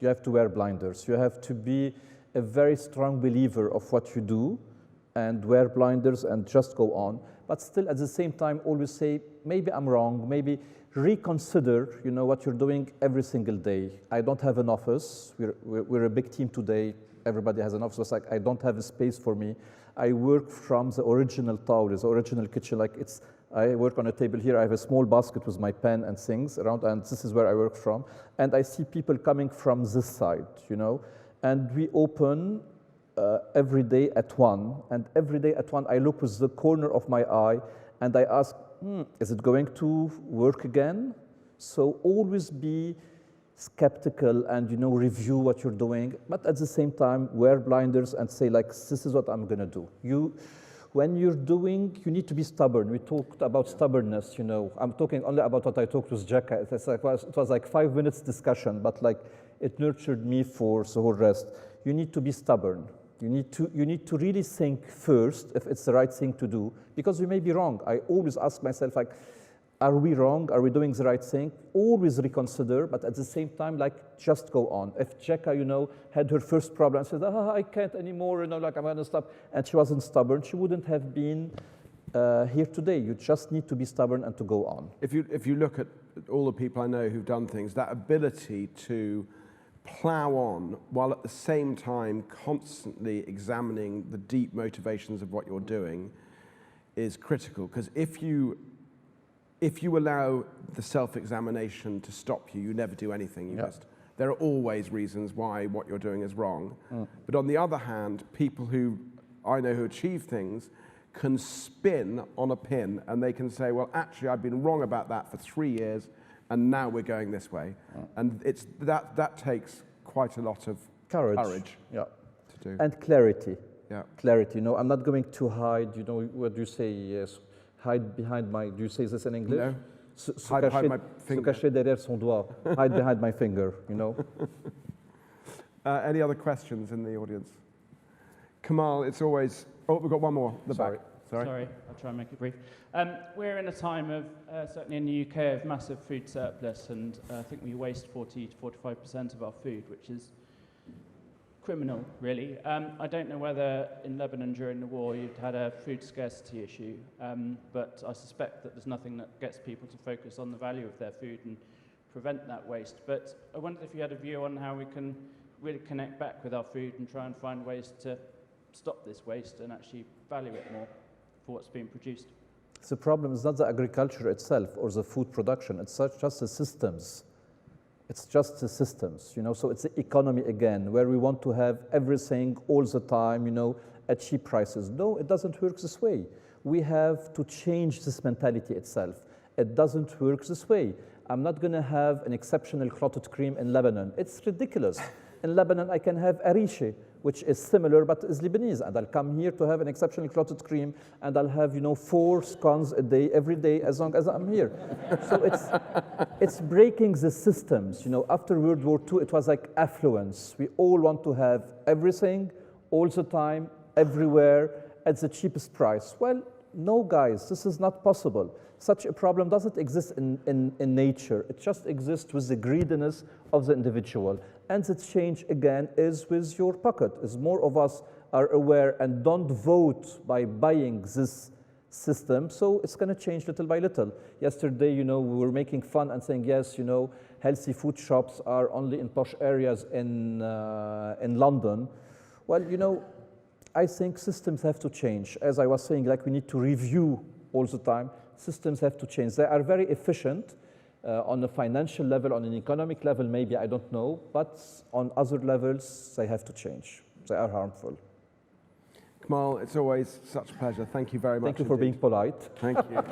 S2: You have to wear blinders. You have to be a very strong believer of what you do and wear blinders and just go on. But still, at the same time, always say, maybe I'm wrong, maybe reconsider, you know, what you're doing every single day. I don't have an office. We're a big team today. Everybody has an office. It's like, I don't have a space for me. I work from the original towers, the original kitchen. Like I work on a table here. I have a small basket with my pen and things around, and this is where I work from. And I see people coming from this side, you know. And we open every day at 1. And every day at 1, I look with the corner of my eye, and I ask, is it going to work again? So always be skeptical and, you know, review what you're doing. But at the same time, wear blinders and say, like, this is what I'm going to do. When you're doing, you need to be stubborn. We talked about stubbornness, you know. I'm talking only about what I talked with Jacka. It was like 5 minutes discussion, but like it nurtured me for the whole rest. You need to be stubborn. You need to really think first if it's the right thing to do, because you may be wrong. I always ask myself, like, are we wrong? Are we doing the right thing? Always reconsider, but at the same time, like, just go on. If Jacka, you know, had her first problem and said, I can't anymore, you know, like, I'm going to stop, and she wasn't stubborn, she wouldn't have been here today. You just need to be stubborn and to go on.
S1: If you look at all the people I know who've done things, that ability to plow on while at the same time constantly examining the deep motivations of what you're doing is critical, because if you allow the self-examination to stop you, you never do anything. There are always reasons why what you're doing is wrong. But on the other hand, people who I know who achieve things can spin on a pin, and they can say, well, actually, I've been wrong about that for 3 years, and now we're going this way. And it's that takes quite a lot of courage to do.
S2: And clarity.
S1: Yeah.
S2: Clarity. You know, I'm not going to hide, you know, what do you say? Yes. Hide behind my, do you say this in English?
S1: No. Hide behind my finger.
S2: Se cacher derrière son doigt. Hide behind my finger, you know.
S1: Any other questions in the audience? Kamal, it's always Oh, we've got one more. The back.
S6: Sorry, I'll try and make it brief. We're in a time of, certainly in the UK, of massive food surplus, and I think we waste 40 to 45% of our food, which is criminal, really. I don't know whether in Lebanon during the war you'd had a food scarcity issue, but I suspect that there's nothing that gets people to focus on the value of their food and prevent that waste. But I wondered if you had a view on how we can really connect back with our food and try and find ways to stop this waste and actually value it more for what's being produced.
S2: The problem is not the agriculture itself or the food production, it's just the systems. It's just the systems, you know, so it's the economy again, where we want to have everything all the time, you know, at cheap prices. No, it doesn't work this way. We have to change this mentality itself. It doesn't work this way. I'm not going to have an exceptional clotted cream in Lebanon. It's ridiculous. In Lebanon, I can have ariche, which is similar but is Lebanese, and I'll come here to have an exceptional clotted cream, and I'll have, you know, 4 scones a day, every day, as long as I'm here. So it's breaking the systems. You know, after World War II, it was like affluence. We all want to have everything, all the time, everywhere, at the cheapest price. Well, no, guys, this is not possible. Such a problem doesn't exist in nature. It just exists with the greediness of the individual. And the change, again, is with your pocket. As more of us are aware and don't vote by buying this system, so it's going to change little by little. Yesterday, you know, we were making fun and saying, yes, you know, healthy food shops are only in posh areas in London. Well, you know, I think systems have to change. As I was saying, like, we need to review all the time. Systems have to change. They are very efficient on a financial level, on an economic level, maybe, I don't know, but on other levels, they have to change. They are harmful.
S1: Kamal, it's always such a pleasure. Thank you very much.
S2: Thank you for being polite.
S1: Thank you.